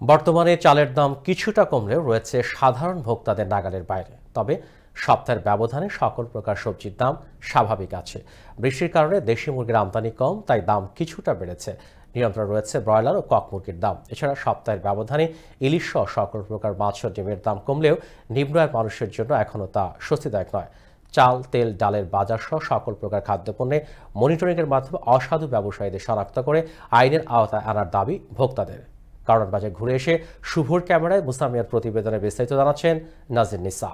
বর্তমানে চালের দাম কিছুটা কমলেও রয়েছে সাধারণ ভোক্তাদের নাগালের বাইরে। তবে সপ্তাহের ব্যবধানে সকল প্রকার সবজির দাম স্বাভাবিক আছে। বৃষ্টির কারণে দেশি মুরগির আমদানি কম, তাই দাম কিছুটা বেড়েছে। নিয়ন্ত্রণ রয়েছে ব্রয়লার ও কক মুরগির দাম। এছাড়া সপ্তাহের ব্যবধানে ইলিশ সহ সকল প্রকার মাছ ও ডিমের দাম কমলেও নিম্ন আয়ের মানুষের জন্য এখনও তা স্বস্তিদায়ক নয়। চাল, তেল, ডালের বাজার সহ সকল প্রকার খাদ্যপণ্যে মনিটরিংয়ের মাধ্যমে অসাধু ব্যবসায়ীদের শনাক্ত করে আইনের আওতায় আনার দাবি ভোক্তাদের। কারণ বাজার ঘুরে এসে শুভর ক্যামেরায় মুসামিয়ার প্রতিবেদনে বিস্তারিত জানাচ্ছেন নাজির নিসা।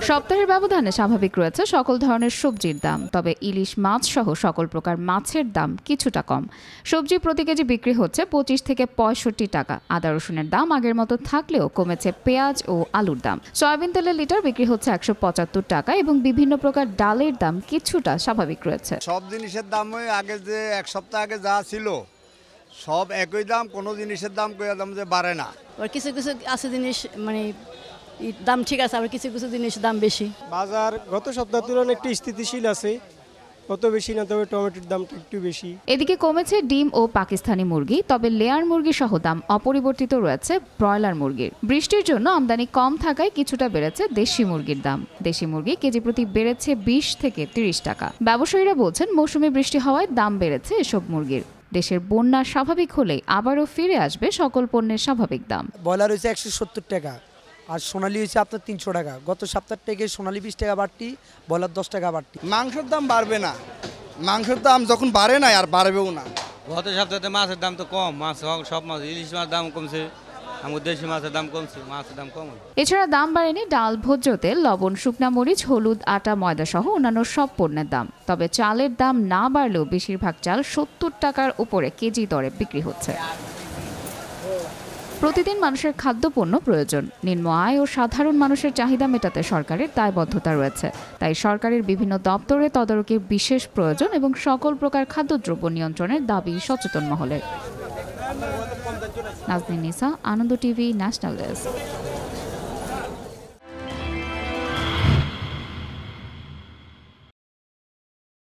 সপ্তাহের ব্যবধানে স্বাভাবিক রয়েছে সকল ধরনের সবজির দাম, তবে ইলিশ মাছ সহ সকল প্রকার মাছের দাম কিছুটা কম। সবজি প্রতি কেজি বিক্রি হচ্ছে 25 থেকে 65 টাকা। আদা রসুনের দাম আগের মতো থাকলেও কমেছে পেঁয়াজ ও আলুর দাম। সয়াবিন তেলের লিটার বিক্রি হচ্ছে 175 টাকা এবং বিভিন্ন প্রকার ডালের দাম কিছুটা স্বাভাবিক রয়েছে। সব জিনিসের দাম আগে যে এক সপ্তাহ আগে যা ছিল সব একই দাম, কোনো জিনিসের দাম কই দাম যে বাড়ে না। কিছু কিছু আছে জিনিস মানে দাম ঠিক আছে, আবার কিছু কিছু জিনিস দাম বেশি। বাজার গত সপ্তাহের তুলনায় একটু স্থিতিশীল আছে, কত বেশি না, তবে টমেটোর দামটা একটু বেশি। এদিকে কমেছে ডিম ও পাকিস্তানি মুরগি, তবে লেয়ার মুরগি সহ দাম অপরিবর্তিত রয়েছে ব্রয়লার মুরগির। বৃষ্টির জন্য আমদানি কম থাকায় কিছুটা বেড়েছে দেশি মুরগির দাম। দেশি মুরগি কেজি প্রতি বেড়েছে 20 থেকে 30 টাকা। ব্যবসায়ীরা বলছেন মৌসুমী বৃষ্টি হওয়ায় দাম বেড়েছে এসব মুরগির। দেশের বন্যা স্বাভাবিক হলেই আবারও ফিরে আসবে সকল পণ্যের স্বাভাবিক দাম। ব্রয়লার হয়েছে 170 টাকা আর সোনালী হয়েছে আপনার 300 টাকা। গত সপ্তাহ থেকে সোনালী 20 টাকা বাড়তি, ব্রয়লার 10 টাকা বাড়তি। মাংসের দাম বাড়বে না, মাংসের দাম যখন বাড়ে না আর বাড়বেও না। গত সপ্তাহে মাছের দাম তো কম, মাছ সব মাছ, ইলিশ মাছের দাম কমছে, আমাদের দেশি মাছের দাম কমছে, মাছের দাম কম। এছাড়া দাম বাড়েনি ডাল, ভোজ্য তেল, লবণ, শুকনা মরিচ, হলুদ, আটা, ময়দা সহ অন্যান্য সব পণ্যের দাম। তবে চালের দাম না বাড়লেও বেশিরভাগ চাল 70 টাকার উপরে কেজি দরে বিক্রি হচ্ছে। প্রতিদিন মানুষের খাদ্যপণ্য প্রয়োজন। নিম্ন আয় ও সাধারণ মানুষের চাহিদা মেটাতে সরকারের দায়বদ্ধতা রয়েছে। তাই সরকারের বিভিন্ন দপ্তরে তদারকির বিশেষ প্রয়োজন এবং সকল প্রকার খাদ্যদ্রব্য নিয়ন্ত্রণের দাবি সচেতন মহলের। নাজনীন নিসা, আনন্দ টিভি, ন্যাশনাল ডেস্ক।